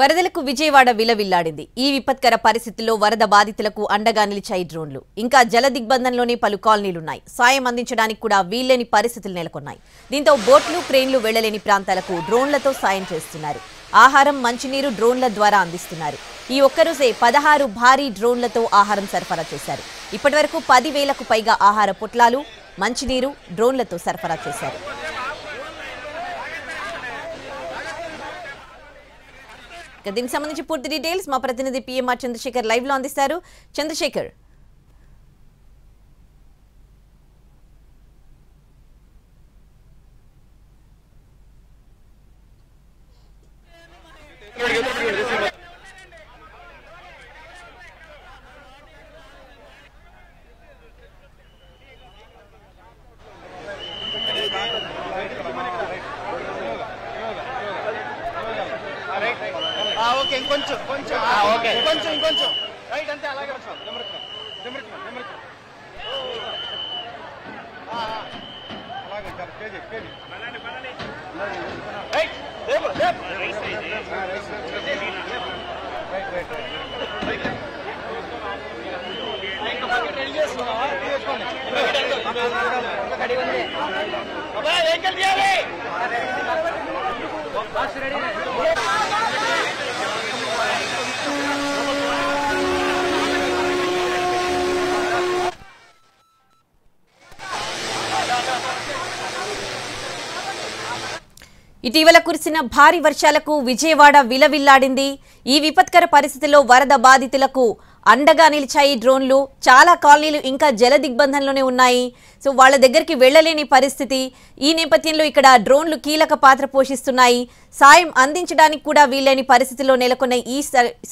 వరదలకు విజయవాడ విలవిల్లాడింది. ఈ విపత్కర పరిస్థితుల్లో వరద బాధితులకు అండగా నిలిచాయి డ్రోన్లు. ఇంకా జల దిగ్బంధంలోనే పలు కాలనీలున్నాయి. సాయం అందించడానికి కూడా వీల్లేని పరిస్థితులు నెలకొన్నాయి. దీంతో బోట్లు, క్రేన్లు వెళ్లలేని ప్రాంతాలకు డ్రోన్లతో సాయం చేస్తున్నారు. ఆహారం, మంచినీరు డ్రోన్ల ద్వారా అందిస్తున్నారు. ఈ ఒక్కరోజే 16 భారీ డ్రోన్లతో ఆహారం సరఫరా చేశారు. ఇప్పటివరకు 10,000కు పైగా ఆహార పొట్లాలు, మంచినీరు డ్రోన్లతో సరఫరా చేశారు. దీనికి సంబంధించి పూర్తి డీటెయిల్స్ మా ప్రతినిధి పిఎంఆర్ చంద్రశేఖర్ లైవ్ లో అందిస్తారు. చంద్రశేఖర్, ఇంకొంచెం రైట్ అంతే అలాగే ఇటీవల కురిసిన భారీ వర్షాలకు విజయవాడ విలవిల్లాడింది. ఈ విపత్కర పరిస్థితుల్లో వరద బాధితులకు అండగా నిలిచాయి డ్రోన్లు. చాలా కాలనీలు ఇంకా జల దిగ్బంధంలోనే ఉన్నాయి. సో వాళ్ళ దగ్గరికి వెళ్లలేని పరిస్థితి. ఈ నేపథ్యంలో ఇక్కడ డ్రోన్లు కీలక పాత్ర పోషిస్తున్నాయి. సాయం అందించడానికి కూడా వీల్లేని పరిస్థితుల్లో నెలకొన్న ఈ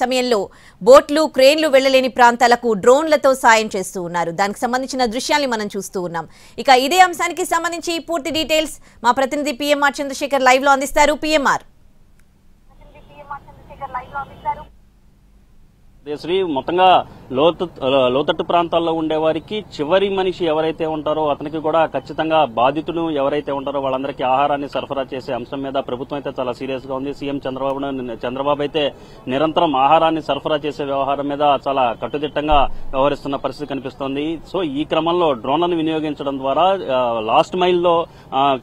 సమయంలో బోట్లు, క్రేన్లు వెళ్లలేని ప్రాంతాలకు డ్రోన్లతో సాయం చేస్తూ ఉన్నారు. దానికి సంబంధించిన దృశ్యాల్ని మనం చూస్తూ ఉన్నాం. ఇక ఇదే అంశానికి సంబంధించి పూర్తి డీటెయిల్స్ మా ప్రతినిధి పిఎంఆర్ చంద్రశేఖర్ లైవ్ లో అందిస్తారు. పిఎంఆర్. శ్రీ మొత్తంగా లోతట్టు ప్రాంతాల్లో ఉండేవారికి చివరి మనిషి ఎవరైతే ఉంటారో అతనికి కూడా ఖచ్చితంగా బాధితులు ఎవరైతే ఉంటారో వాళ్ళందరికీ ఆహారాన్ని సరఫరా చేసే అంశం మీద ప్రభుత్వం అయితే చాలా సీరియస్ గా ఉంది. సీఎం చంద్రబాబు అయితే నిరంతరం ఆహారాన్ని సరఫరా చేసే వ్యవహారం మీద చాలా కట్టుదిట్టంగా వ్యవహరిస్తున్న పరిస్థితి కనిపిస్తోంది. సో ఈ క్రమంలో డ్రోన్లను వినియోగించడం ద్వారా లాస్ట్ మైల్లో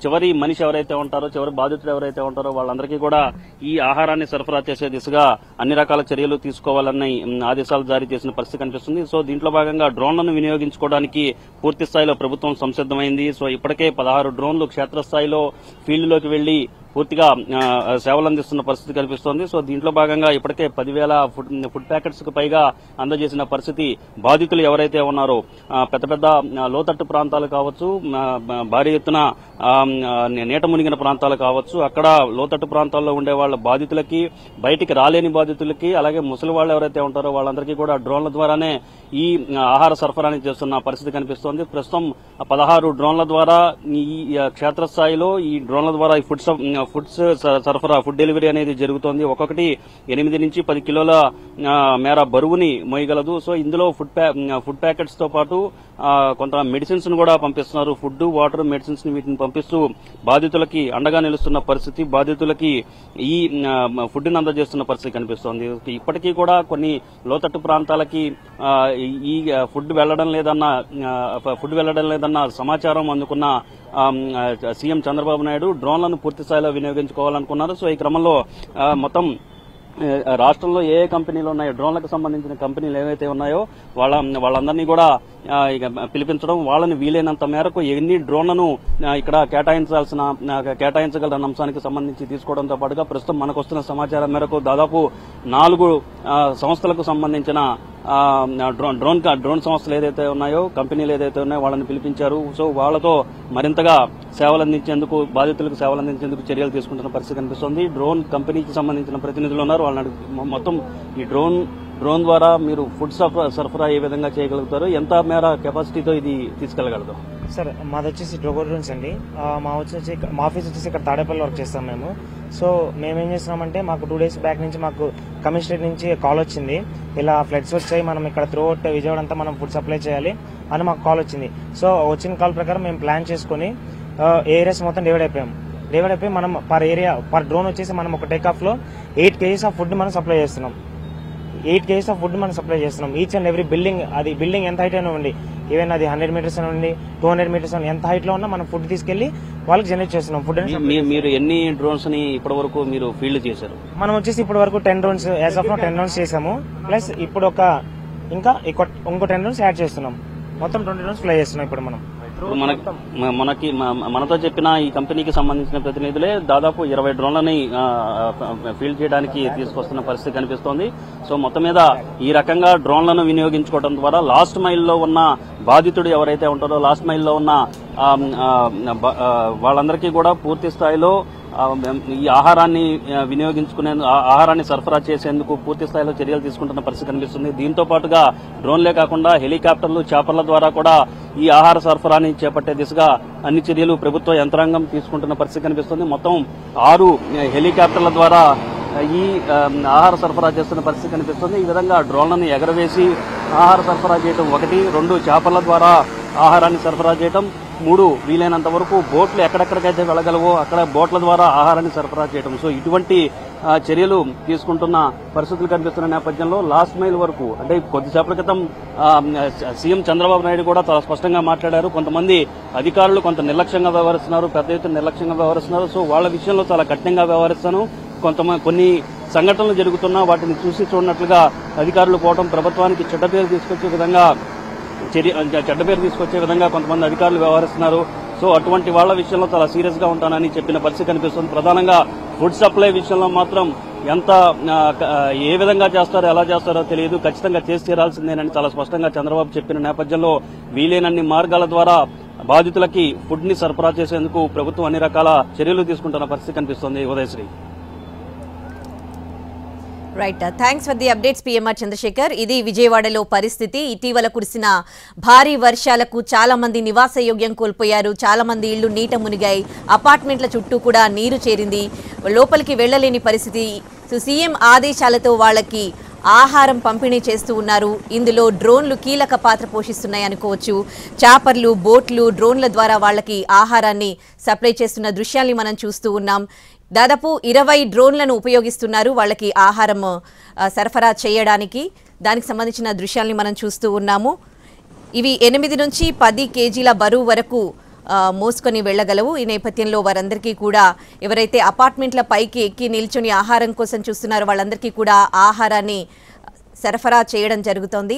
చివరి మనిషి ఎవరైతే ఉంటారో, చివరి బాధితులు ఎవరైతే ఉంటారో వాళ్ళందరికీ కూడా ఈ ఆహారాన్ని సరఫరా చేసే దిశగా అన్ని రకాల చర్యలు తీసుకోవాలని ఆదేశాలు జారీ చేసిన పరిస్థితి కనిపిస్తుంది. సో దీంట్లో భాగంగా డ్రోన్లను వినియోగించుకోవడానికి పూర్తి స్థాయిలో ప్రభుత్వం సంసిద్దమైంది. సో ఇప్పటికే 16 డ్రోన్లు క్షేత్రస్థాయిలో ఫీల్డ్లోకి వెళ్లి పూర్తిగా సేవలు అందిస్తున్న పరిస్థితి కనిపిస్తోంది. సో దీంట్లో భాగంగా ఇప్పటికే 10,000 ఫుడ్ ప్యాకెట్స్ కు పైగా అందజేసిన పరిస్థితి. బాధితులు ఎవరైతే ఉన్నారో పెద్ద పెద్ద లోతట్టు ప్రాంతాలు కావచ్చు, భారీ ఎత్తున నీట మునిగిన ప్రాంతాలు కావచ్చు, అక్కడ లోతట్టు ప్రాంతాల్లో ఉండే వాళ్ళ బాధితులకి, బయటికి రాలేని బాధితులకి, అలాగే ముసలి వాళ్ళు ఎవరైతే ఉంటారో వాళ్ళందరికీ కూడా డ్రోన్ల ద్వారానే ఈ ఆహార సరఫరాని చేస్తున్న పరిస్థితి కనిపిస్తోంది. ప్రస్తుతం 16 డ్రోన్ల ద్వారా ఈ క్షేత్రస్థాయిలో ఈ డ్రోన్ల ద్వారా ఈ ఫుడ్ సరఫరా, ఫుడ్ డెలివరీ అనేది జరుగుతోంది. ఒక్కొక్కటి 8 నుంచి 10 కిలోల మేర బరువుని మోయగలదు. సో ఇందులో ఫుడ్ ప్యాకెట్స్ తో పాటు కొంత మెడిసిన్స్ ను కూడా పంపిస్తున్నారు. ఫుడ్, వాటర్, మెడిసిన్స్ ని వీటిని పంపిస్తూ బాధితులకి అండగా నిలుస్తున్న పరిస్థితి, బాధితులకి ఈ ఫుడ్ ని అందజేస్తున్న పరిస్థితి కనిపిస్తోంది. ఇప్పటికీ కూడా కొన్ని లోతట్టు ప్రాంతాలకి ఈ ఫుడ్ వెళ్లడం లేదన్న సమాచారం అందుకున్న సీఎం చంద్రబాబు నాయుడు డ్రోన్లను పూర్తి స్థాయిలో వినియోగించుకోవాలనుకున్నారు. సో ఈ క్రమంలో మొత్తం రాష్ట్రంలో ఏ కంపెనీలు ఉన్నాయో, డ్రోన్లకు సంబంధించిన కంపెనీలు ఏవైతే ఉన్నాయో వాళ్ళందరినీ కూడా పిలిపించడం, వాళ్ళని వీలైనంత మేరకు ఎన్ని డ్రోన్లను ఇక్కడ కేటాయించగలరన్న అంశానికి సంబంధించి తీసుకోవడంతో పాటుగా ప్రస్తుతం మనకు వస్తున్న సమాచారం మేరకు దాదాపు 4 సంస్థలకు సంబంధించిన డ్రోన్ సంస్థలు ఏదైతే ఉన్నాయో, కంపెనీలు ఏదైతే ఉన్నాయో వాళ్ళని పిలిపించారు. సో వాళ్లతో మరింతగా సేవలు అందించేందుకు, బాధితులకు సేవలు అందించేందుకు చర్యలు తీసుకుంటున్న పరిస్థితి కనిపిస్తోంది. డ్రోన్ కంపెనీకి సంబంధించిన ప్రతినిధులు ఉన్నారు. వాళ్ళని మొత్తం ఈ డ్రోన్ ద్వారా మీరు ఫుడ్ సరఫరా ఏ విధంగా చేయగలుగుతారు, ఎంత మేర కెపాసిటీతో ఇది తీసుకెళ్లగలదు? సార్ మాది వచ్చేసి డ్రోన్ డ్రోన్స్ అండి. మా ఆఫీస్ వచ్చేసి ఇక్కడ తాడేపల్లి వర్క్ చేస్తాం మేము. సో మేమేం చేస్తున్నామంటే మాకు 2 days బ్యాక్ నుంచి మాకు కమిషనరేట్ నుంచి కాల్ వచ్చింది, ఇలా ఫ్లడ్స్ వచ్చాయి, మనం ఇక్కడ త్రూఅవుట్ విజయవాడ అంతా మనం ఫుడ్ సప్లై చేయాలి అని మాకు కాల్ వచ్చింది. సో వచ్చిన కాల్ ప్రకారం మేము ప్లాన్ చేసుకుని ఏరియాస్ మొత్తం డివైడ్ అయిపోయాం. డివైడ్ అయిపోయి మనం పర్ డ్రోన్ వచ్చేసి మనం ఒక టేక్ ఆఫ్ లో 8 kgs ఆఫ్ ఫుడ్ మనం సప్లై చేస్తున్నాం. 8 kgs ఆఫ్ ఫుడ్ మనం సప్లై చేస్తున్నాం. ఈచ్ అండ్ ఎవ్రీ బిల్డింగ్, అది బిల్డింగ్ ఎంత హైట్ అయినా ఉండి, ఈవెన్ అది 100 meters అని ఉండి 200 meters అని ఎంత హైట్ లో ఉన్నా మనం ఫుడ్ తీసుకెళ్లి వాళ్ళకి జనరేట్ చేస్తున్నాం. ఫుడ్ మీరు ఎన్ని డ్రోన్స్ ని ఇప్పటి వరకు మీరు ఫీల్డ్ చేశారు? మనం వచ్చేసి ఇప్పటి వరకు 10 drones, as of now 10 drones చేసాము. ప్లస్ ఇప్పుడు ఇంకో 10 drones యాడ్ చేస్తున్నాం. మొత్తం 20 drones ఫ్లై చేస్తున్నాం ఇప్పుడు మనం. మనతో చెప్పిన ఈ కంపెనీకి సంబంధించిన ప్రతినిధులే దాదాపు 20 డ్రోన్లని ఫీల్డ్ చేయడానికి తీసుకొస్తున్న పరిస్థితి కనిపిస్తోంది. సో మొత్తం మీద ఈ రకంగా డ్రోన్లను వినియోగించుకోవడం ద్వారా లాస్ట్ మైల్లో ఉన్న బాధితుడు ఎవరైతే ఉంటారో, లాస్ట్ మైల్లో ఉన్న వాళ్ళందరికీ కూడా పూర్తి స్థాయిలో ఈ ఆహారాన్ని ఆహారాన్ని సరఫరా చేసేందుకు పూర్తి స్థాయిలో చర్యలు తీసుకుంటున్న పరిస్థితి కనిపిస్తుంది. దీంతో పాటుగా డ్రోన్లే కాకుండా హెలికాప్టర్లు, చాపర్ల ద్వారా కూడా ఈ ఆహార సరఫరాని చేపట్టే దిశగా అన్ని చర్యలు ప్రభుత్వ యంత్రాంగం తీసుకుంటున్న పరిస్థితి కనిపిస్తుంది. మొత్తం 6 హెలికాప్టర్ల ద్వారా ఈ ఆహార సరఫరా చేస్తున్న పరిస్థితి కనిపిస్తుంది. ఈ విధంగా డ్రోన్లను ఎగరవేసి ఆహార సరఫరా చేయడం 1, 2 చాపర్ల ద్వారా ఆహారాన్ని సరఫరా చేయడం, 3 వీలైనంత వరకు బోట్లు ఎక్కడెక్కడికైతే వెళ్ళగలవో అక్కడ బోట్ల ద్వారా ఆహారాన్ని సరఫరా చేయడం. సో ఇటువంటి చర్యలు తీసుకుంటున్న పరిస్థితులు కనిపిస్తున్న నేపథ్యంలో లాస్ట్ మైల్ వరకు, అంటే కొద్దిసేపటి క్రితం సీఎం చంద్రబాబు నాయుడు కూడా చాలా స్పష్టంగా మాట్లాడారు. కొంతమంది అధికారులు కొంత నిర్లక్ష్యంగా వ్యవహరిస్తున్నారు, పెద్ద ఎత్తున నిర్లక్ష్యంగా వ్యవహరిస్తున్నారు. సో వాళ్ళ విషయంలో చాలా కఠినంగా వ్యవహరిస్తాను. కొన్ని సంఘటనలు జరుగుతున్నా వాటిని చూసి చూడనట్లుగా అధికారులు పోవడం ప్రభుత్వానికి చెడ్డ పేరు తీసుకొచ్చే విధంగా కొంతమంది అధికారులు వ్యవహరిస్తున్నారు. సో అటువంటి వాళ్ళ విషయంలో చాలా సీరియస్ గా ఉంటానని చెప్పిన పరిస్థితి కనిపిస్తుంది. ప్రధానంగా ఫుడ్ సప్లై విషయంలో మాత్రం ఏ విధంగా చేస్తారో, ఎలా చేస్తారో తెలియదు, ఖచ్చితంగా చేసి తీరాల్సిందేనని చాలా స్పష్టంగా చంద్రబాబు చెప్పిన నేపథ్యంలో వీలైనన్ని మార్గాల ద్వారా బాధితులకి ఫుడ్ ని సరఫరా చేసేందుకు ప్రభుత్వం అన్ని రకాల చర్యలు తీసుకుంటున్న పరిస్థితి కనిపిస్తోంది. Udayashree. Right, thanks for the updates PMR Chandrasekhar. ఇది విజయవాడలో పరిస్థితి. ఇటీవల కురిసిన భారీ వర్షాలకు చాలా మంది నివాస యోగ్యం కోల్పోయారు. చాలా మంది ఇళ్లు నీట మునిగాయి. అపార్ట్మెంట్ల చుట్టూ కూడా నీరు చేరింది. లోపలికి వెళ్లలేని పరిస్థితి. సో సీఎం ఆదేశాలతో వాళ్ళకి ఆహారం పంపిణీ చేస్తూ ఉన్నారు. ఇందులో డ్రోన్లు కీలక పాత్ర పోషిస్తున్నాయి అనుకోవచ్చు. చాపర్లు, బోట్లు, డ్రోన్ల ద్వారా వాళ్ళకి ఆహారాన్ని సప్లై చేస్తున్న దృశ్యాల్ని మనం చూస్తూ ఉన్నాం. దాదాపు 20 డ్రోన్లను ఉపయోగిస్తున్నారు వాళ్ళకి ఆహారం సరఫరా చేయడానికి. దానికి సంబంధించిన దృశ్యాల్ని మనం చూస్తూ ఉన్నాము. ఇవి 8 నుంచి 10 kgల బరువు వరకు మోసుకొని వెళ్ళగలవు. ఈ నేపథ్యంలో వారందరికీ కూడా, ఎవరైతే అపార్ట్మెంట్ల పైకి ఎక్కి నిల్చొని ఆహారం కోసం చూస్తున్నారో వాళ్ళందరికీ కూడా ఆహారాన్ని సరఫరా చేయడం జరుగుతోంది.